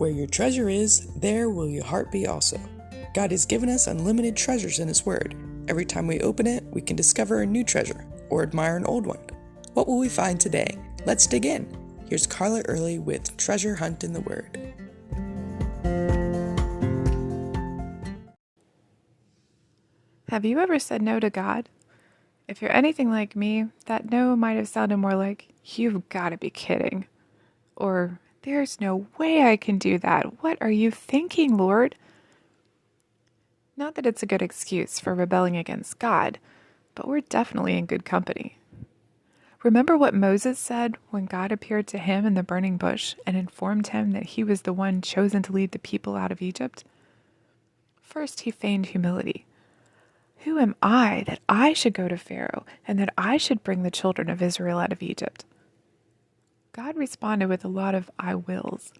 Where your treasure is, there will your heart be also. God has given us unlimited treasures in His Word. Every time we open it, we can discover a new treasure or admire an old one. What will we find today? Let's dig in. Here's Carla Early with Treasure Hunt in the Word. Have you ever said no to God? If you're anything like me, that no might have sounded more like, "You've got to be kidding." Or, "There's no way I can do that. What are you thinking, Lord?" Not that it's a good excuse for rebelling against God, but we're definitely in good company. Remember what Moses said when God appeared to him in the burning bush and informed him that he was the one chosen to lead the people out of Egypt? First, he feigned humility. "Who am I that I should go to Pharaoh and that I should bring the children of Israel out of Egypt?" God responded with a lot of "I wills."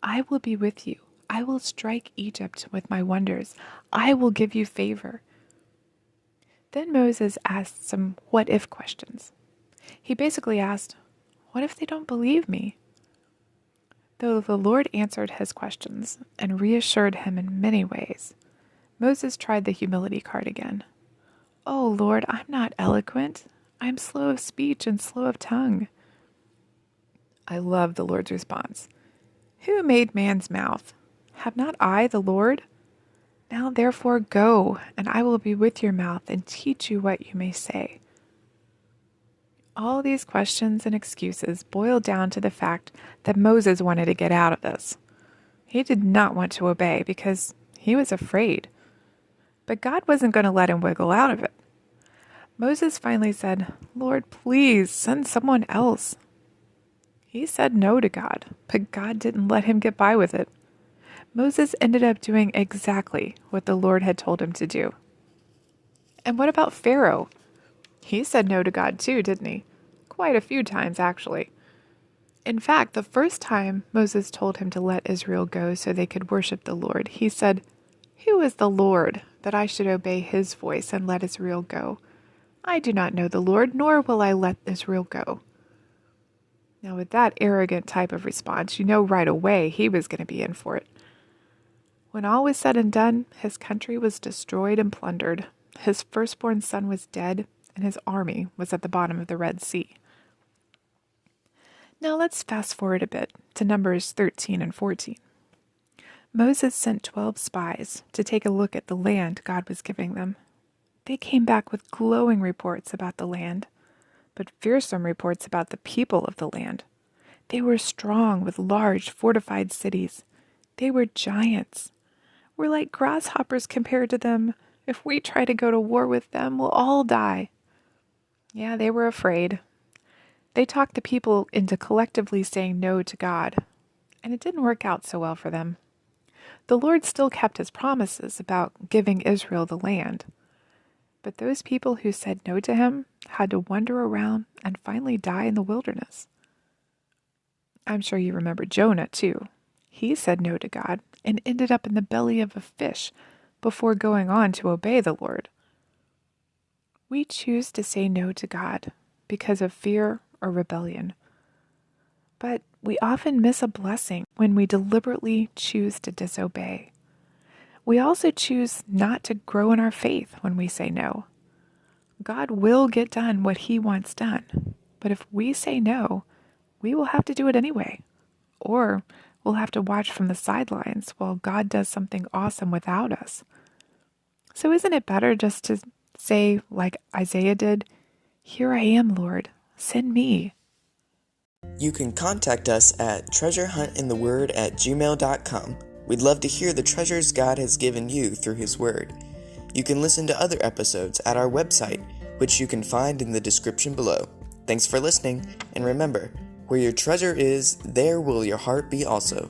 "I will be with you. I will strike Egypt with my wonders. I will give you favor." Then Moses asked some what-if questions. He basically asked, "What if they don't believe me?" Though the Lord answered his questions and reassured him in many ways, Moses tried the humility card again. "Oh, Lord, I'm not eloquent. I'm slow of speech and slow of tongue." I love the Lord's response. "Who made man's mouth? Have not I, the Lord? Now therefore go, and I will be with your mouth and teach you what you may say." All these questions and excuses boil down to the fact that Moses wanted to get out of this. He did not want to obey because he was afraid. But God wasn't going to let him wiggle out of it. Moses finally said, "Lord, please send someone else." He said no to God, but God didn't let him get by with it. Moses ended up doing exactly what the Lord had told him to do. And what about Pharaoh? He said no to God too, didn't he? Quite a few times, actually. In fact, the first time Moses told him to let Israel go so they could worship the Lord, he said, "Who is the Lord, that I should obey his voice and let Israel go? I do not know the Lord, nor will I let Israel go." Now, with that arrogant type of response, you know right away he was going to be in for it. When all was said and done, his country was destroyed and plundered. His firstborn son was dead, and his army was at the bottom of the Red Sea. Now let's fast forward a bit to Numbers 13 and 14. Moses sent 12 spies to take a look at the land God was giving them. They came back with glowing reports about the land, but fearsome reports about the people of the land. They were strong with large fortified cities. They were giants. We're like grasshoppers compared to them. If we try to go to war with them, we'll all die. Yeah, they were afraid. They talked the people into collectively saying no to God, and it didn't work out so well for them. The Lord still kept his promises about giving Israel the land. But those people who said no to him had to wander around and finally die in the wilderness. I'm sure you remember Jonah, too. He said no to God and ended up in the belly of a fish before going on to obey the Lord. We choose to say no to God because of fear or rebellion. But we often miss a blessing when we deliberately choose to disobey. We also choose not to grow in our faith when we say no. God will get done what he wants done, but if we say no, we will have to do it anyway. Or we'll have to watch from the sidelines while God does something awesome without us. So isn't it better just to say, like Isaiah did, "Here I am, Lord, send me"? You can contact us at treasurehuntintheword@gmail.com. We'd love to hear the treasures God has given you through His Word. You can listen to other episodes at our website, which you can find in the description below. Thanks for listening, and remember, where your treasure is, there will your heart be also.